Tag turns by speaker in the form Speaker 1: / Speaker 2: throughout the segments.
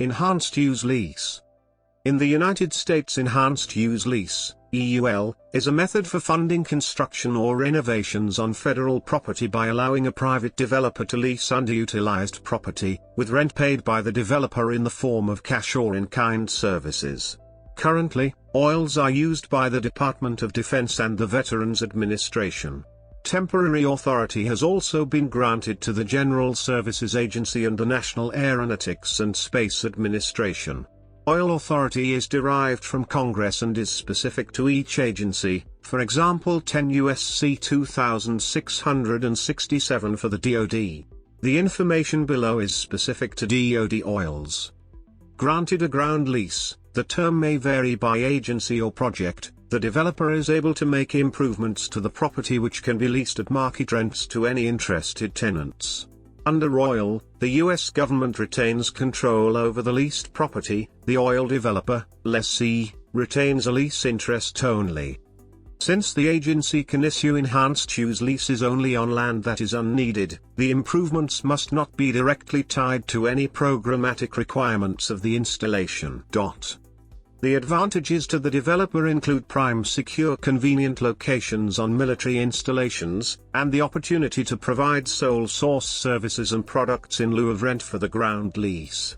Speaker 1: Enhanced Use Lease. In the United States, Enhanced Use Lease, EUL, is a method for funding construction or renovations on federal property by allowing a private developer to lease underutilized property, with rent paid by the developer in the form of cash or in-kind services. Currently, EULs are used by the Department of Defense and the Veterans Administration. Temporary authority has also been granted to the General Services Agency and the National Aeronatics and Space Administration. EUL authority is derived from Congress and is specific to each agency, for example 10 U.S.C. 2667 for the DoD. The information below is specific to DoD EULs. Granted a ground lease, the term may vary by agency or project. The developer is able to make improvements to the property which can be leased at market rents to any interested tenants. Under EUL, the U.S. government retains control over the leased property, the EUL developer, lessee, retains a lease interest only. Since the agency can issue enhanced use leases only on land that is unneeded, the improvements must not be directly tied to any programmatic requirements of the installation. The advantages to the developer include prime secure convenient locations on military installations, and the opportunity to provide sole source services and products in lieu of rent for the ground lease.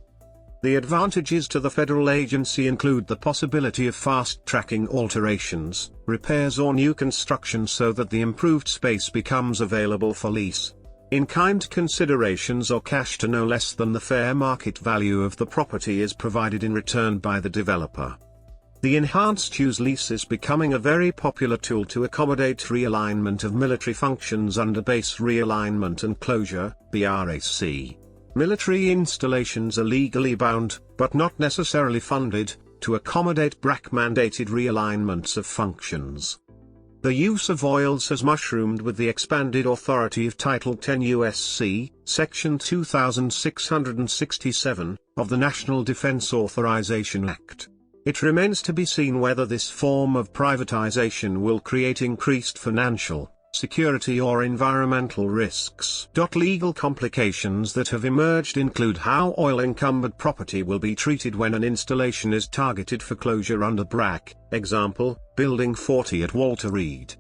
Speaker 1: The advantages to the federal agency include the possibility of fast-tracking alterations, repairs or new construction so that the improved space becomes available for lease. In-kind considerations or cash to no less than the fair market value of the property is provided in return by the developer. The enhanced use lease is becoming a very popular tool to accommodate realignment of military functions under Base Realignment and Closure, BRAC. Military installations are legally bound, but not necessarily funded, to accommodate BRAC-mandated realignments of functions. The use of EULs has mushroomed with the expanded authority of Title 10 U.S.C., Section 2667, of the National Defense Authorization Act. It remains to be seen whether this form of privatization will create increased financial, security or environmental risks. Legal complications that have emerged include how EUL-encumbered property will be treated when an installation is targeted for closure under BRAC, example, Building 40 at Walter Reed.